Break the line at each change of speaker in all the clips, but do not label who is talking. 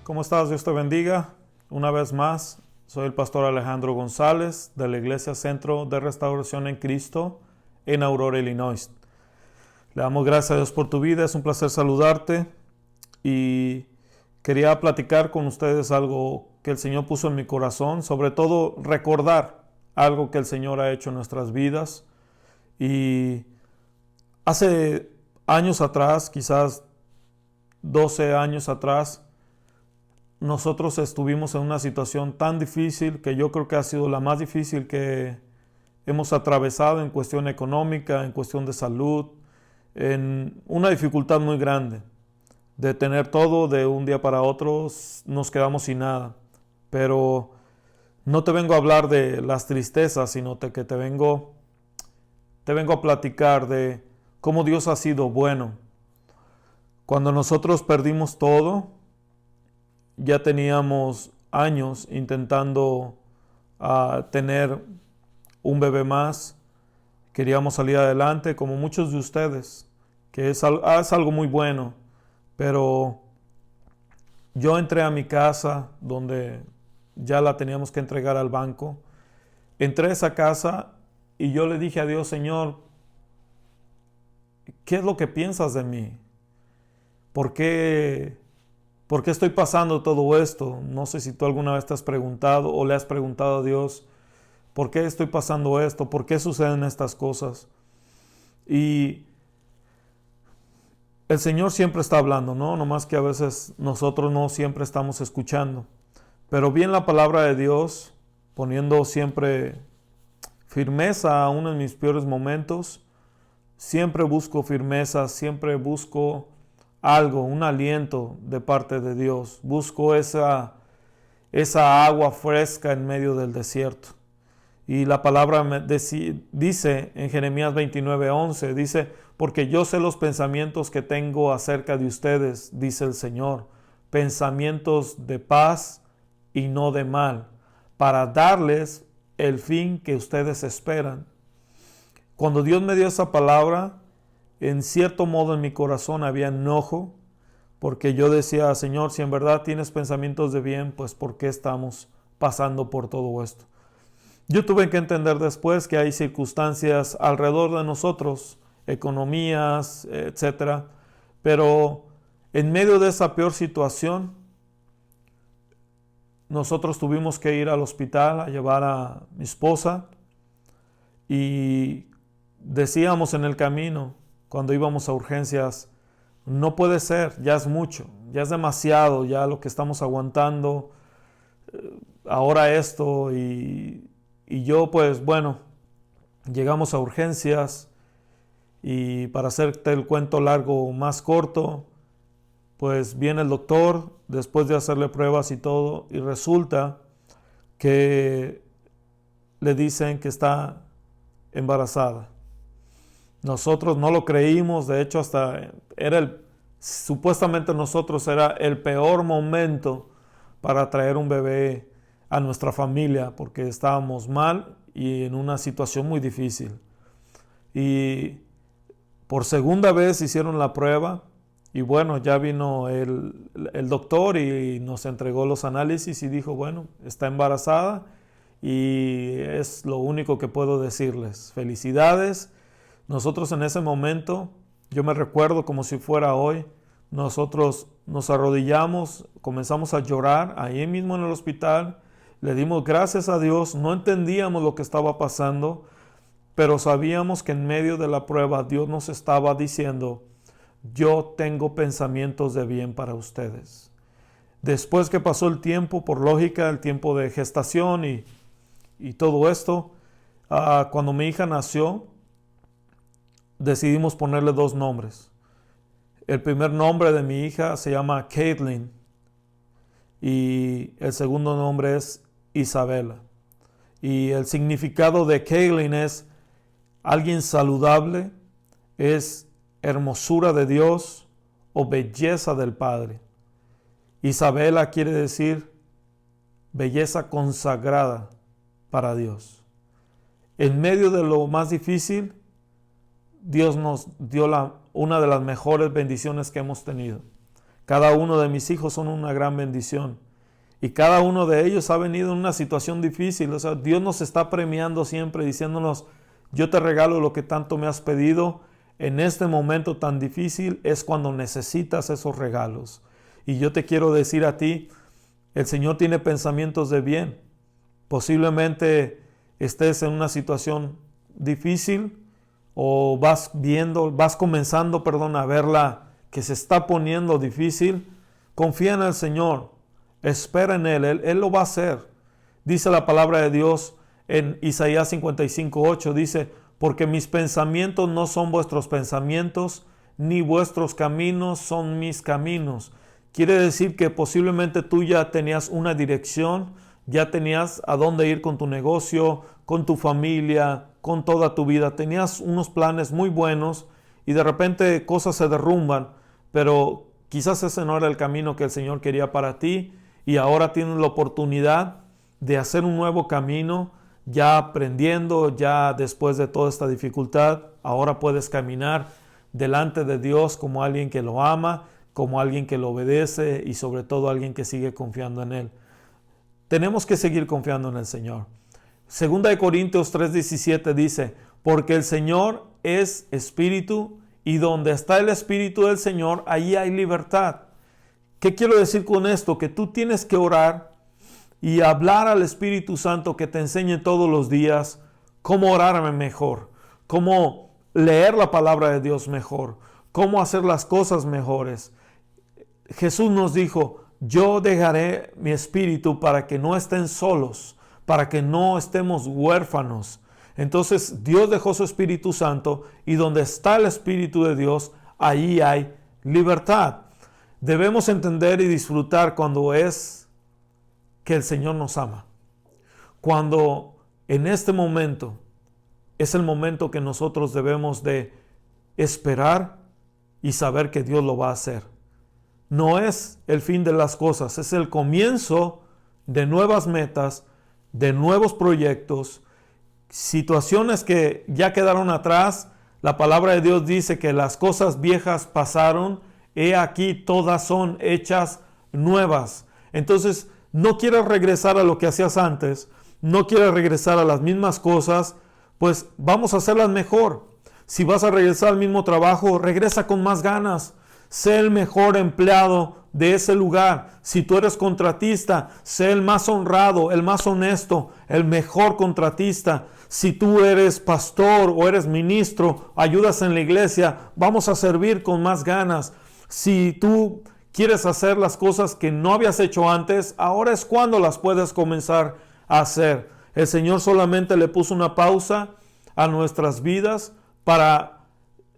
¿Cómo estás? Dios te bendiga. Una vez más, soy el pastor Alejandro González de la Iglesia Centro de Restauración en Cristo en Aurora, Illinois. Le damos gracias a Dios por tu vida. Es un placer saludarte y quería platicar con ustedes algo que el Señor puso en mi corazón, sobre todo recordar algo que el Señor ha hecho en nuestras vidas. Y hace años atrás, quizás 12 años atrás, nosotros estuvimos en una situación tan difícil que yo creo que ha sido la más difícil que hemos atravesado en cuestión económica, en cuestión de salud, en una dificultad muy grande. De tener todo de un día para otro, nos quedamos sin nada. Pero no te vengo a hablar de las tristezas, sino que te vengo a platicar de cómo Dios ha sido bueno. Cuando nosotros perdimos todo, ya teníamos años intentando tener un bebé más. Queríamos salir adelante, como muchos de ustedes, que es algo muy bueno. Pero yo entré a mi casa, donde ya la teníamos que entregar al banco. Entré a esa casa y yo le dije a Dios: Señor, ¿qué es lo que piensas de mí? ¿Por qué estoy pasando todo esto? No sé si tú alguna vez te has preguntado o le has preguntado a Dios: ¿por qué estoy pasando esto? ¿Por qué suceden estas cosas? Y el Señor siempre está hablando, ¿no? Nomás que a veces nosotros no siempre estamos escuchando. Pero bien la palabra de Dios, poniendo siempre firmeza aún en mis peores momentos, siempre busco firmeza, siempre busco algo, un aliento de parte de Dios. Busco esa agua fresca en medio del desierto. Y la palabra dice en Jeremías 29:11, dice: porque yo sé los pensamientos que tengo acerca de ustedes, dice el Señor, pensamientos de paz y no de mal, para darles el fin que ustedes esperan. Cuando Dios me dio esa palabra, en cierto modo en mi corazón había enojo, porque yo decía: Señor, si en verdad tienes pensamientos de bien, pues ¿por qué estamos pasando por todo esto? Yo tuve que entender después que hay circunstancias alrededor de nosotros, economías, etcétera, pero en medio de esa peor situación, nosotros tuvimos que ir al hospital a llevar a mi esposa, y decíamos en el camino, cuando íbamos a urgencias: no puede ser, ya es mucho, ya es demasiado, ya lo que estamos aguantando, ahora esto. Y yo, pues bueno, llegamos a urgencias, y para hacerte el cuento largo más corto, pues viene el doctor después de hacerle pruebas y todo, y resulta que le dicen que está embarazada. Nosotros no lo creímos, de hecho hasta supuestamente nosotros era el peor momento para traer un bebé a nuestra familia, porque estábamos mal y en una situación muy difícil. Y por segunda vez hicieron la prueba, y bueno, ya vino el doctor y nos entregó los análisis y dijo: bueno, está embarazada, y es lo único que puedo decirles. Felicidades. Nosotros en ese momento, yo me recuerdo como si fuera hoy, nosotros nos arrodillamos, comenzamos a llorar ahí mismo en el hospital, le dimos gracias a Dios. No entendíamos lo que estaba pasando, pero sabíamos que en medio de la prueba Dios nos estaba diciendo: yo tengo pensamientos de bien para ustedes. Después que pasó el tiempo, por lógica, el tiempo de gestación y todo esto, cuando mi hija nació, decidimos ponerle dos nombres. El primer nombre de mi hija se llama Caitlin, y el segundo nombre es Isabela. Y el significado de Caitlin es alguien saludable, es hermosura de Dios o belleza del Padre. Isabela quiere decir belleza consagrada para Dios. En medio de lo más difícil, Dios nos dio una de las mejores bendiciones que hemos tenido, Cada uno de mis hijos son una gran bendición. Y cada uno de ellos ha venido en una situación difícil. O sea, Dios nos está premiando siempre, diciéndonos, yo te regalo lo que tanto me has pedido. En este momento tan difícil es cuando necesitas esos regalos. Y yo te quiero decir a ti, el Señor tiene pensamientos de bien. Posiblemente estés en una situación difícil o vas comenzando, a verla que se está poniendo difícil. Confía en el Señor, espera en Él, Él lo va a hacer. Dice la palabra de Dios en Isaías 55:8, dice, porque mis pensamientos no son vuestros pensamientos, ni vuestros caminos son mis caminos. Quiere decir que posiblemente tú ya tenías una dirección, ya tenías a dónde ir con tu negocio, con tu familia, con toda tu vida. Tenías unos planes muy buenos y de repente cosas se derrumban, pero quizás ese no era el camino que el Señor quería para ti y ahora tienes la oportunidad de hacer un nuevo camino, ya aprendiendo, ya después de toda esta dificultad, ahora puedes caminar delante de Dios como alguien que lo ama, como alguien que lo obedece y sobre todo alguien que sigue confiando en Él. Tenemos que seguir confiando en el Señor. Segunda de Corintios 3:17 dice, porque el Señor es espíritu y donde está el espíritu del Señor, allí hay libertad. ¿Qué quiero decir con esto? Que tú tienes que orar y hablar al Espíritu Santo que te enseñe todos los días cómo orarme mejor, cómo leer la palabra de Dios mejor, cómo hacer las cosas mejores. Jesús nos dijo, yo dejaré mi espíritu para que no estén solos, para que no estemos huérfanos. Entonces Dios dejó su Espíritu Santo y donde está el Espíritu de Dios, ahí hay libertad. Debemos entender y disfrutar cuando es que el Señor nos ama. Cuando en este momento es el momento que nosotros debemos de esperar y saber que Dios lo va a hacer. No es el fin de las cosas, es el comienzo de nuevas metas, de nuevos proyectos, situaciones que ya quedaron atrás. La palabra de Dios dice que las cosas viejas pasaron, he aquí todas son hechas nuevas. Entonces, no quieres regresar a lo que hacías antes, no quieres regresar a las mismas cosas, pues vamos a hacerlas mejor. Si vas a regresar al mismo trabajo, regresa con más ganas. Sé el mejor empleado de ese lugar. Si tú eres contratista, sé el más honrado, el más honesto, el mejor contratista. Si tú eres pastor o eres ministro, ayudas en la iglesia, vamos a servir con más ganas. Si tú quieres hacer las cosas que no habías hecho antes, ahora es cuando las puedes comenzar a hacer. El Señor solamente le puso una pausa a nuestras vidas para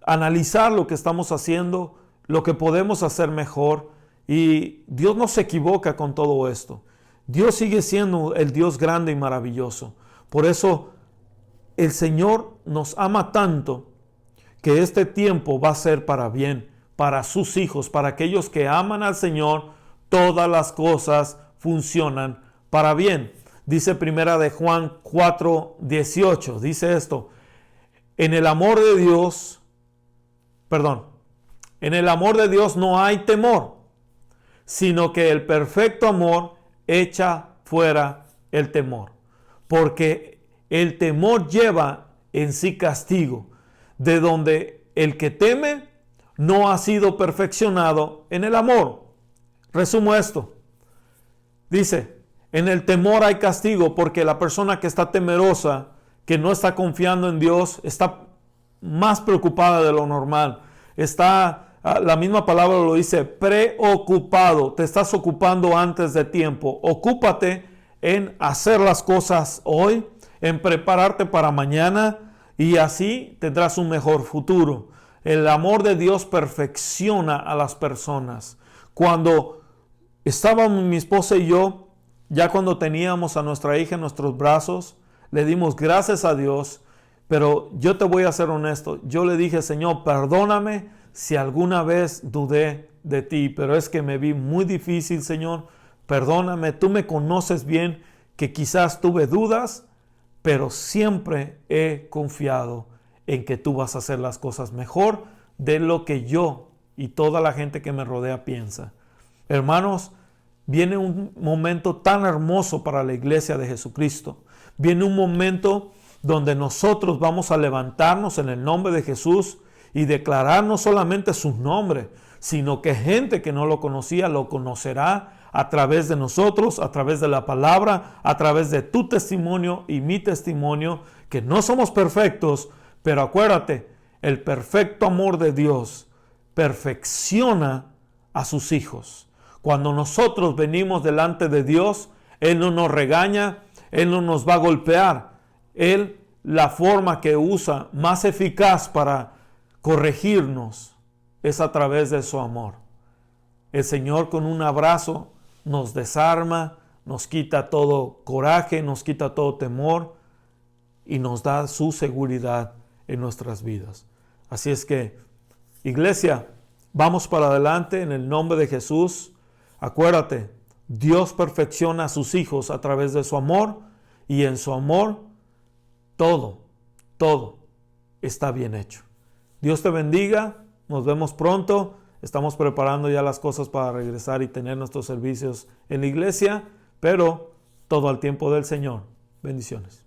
analizar lo que estamos haciendo, lo que podemos hacer mejor. Y Dios no se equivoca con todo esto. Dios sigue siendo el Dios grande y maravilloso. Por eso el Señor nos ama tanto que este tiempo va a ser para bien, para sus hijos, para aquellos que aman al Señor. Todas las cosas funcionan para bien. Dice primera de Juan 4:18, dice esto, en el amor de Dios no hay temor, sino que el perfecto amor echa fuera el temor, porque el temor lleva en sí castigo, de donde el que teme no ha sido perfeccionado en el amor. Resumo esto. Dice, en el temor hay castigo, porque la persona que está temerosa, que no está confiando en Dios, está más preocupada de lo normal. La misma palabra lo dice, preocupado. Te estás ocupando antes de tiempo. Ocúpate en hacer las cosas hoy, en prepararte para mañana y así tendrás un mejor futuro. El amor de Dios perfecciona a las personas. Cuando estábamos mi esposa y yo, ya cuando teníamos a nuestra hija en nuestros brazos, le dimos gracias a Dios, pero yo te voy a ser honesto. Yo le dije, Señor, perdóname si alguna vez dudé de ti, pero es que me vi muy difícil, Señor. Perdóname, tú me conoces bien, que quizás tuve dudas, pero siempre he confiado en que tú vas a hacer las cosas mejor de lo que yo y toda la gente que me rodea piensa. Hermanos, viene un momento tan hermoso para la iglesia de Jesucristo. Viene un momento donde nosotros vamos a levantarnos en el nombre de Jesús y declarar no solamente su nombre, sino que gente que no lo conocía lo conocerá a través de nosotros, a través de la palabra, a través de tu testimonio y mi testimonio, que no somos perfectos, pero acuérdate, el perfecto amor de Dios perfecciona a sus hijos. Cuando nosotros venimos delante de Dios, Él no nos regaña, Él no nos va a golpear. Él, la forma que usa más eficaz para corregirnos es a través de su amor. El Señor con un abrazo nos desarma, nos quita todo coraje, nos quita todo temor y nos da su seguridad en nuestras vidas. Así es que, iglesia, vamos para adelante en el nombre de Jesús. Acuérdate, Dios perfecciona a sus hijos a través de su amor y en su amor todo está bien hecho. Dios te bendiga, nos vemos pronto. Estamos preparando ya las cosas para regresar y tener nuestros servicios en la iglesia, pero todo al tiempo del Señor. Bendiciones.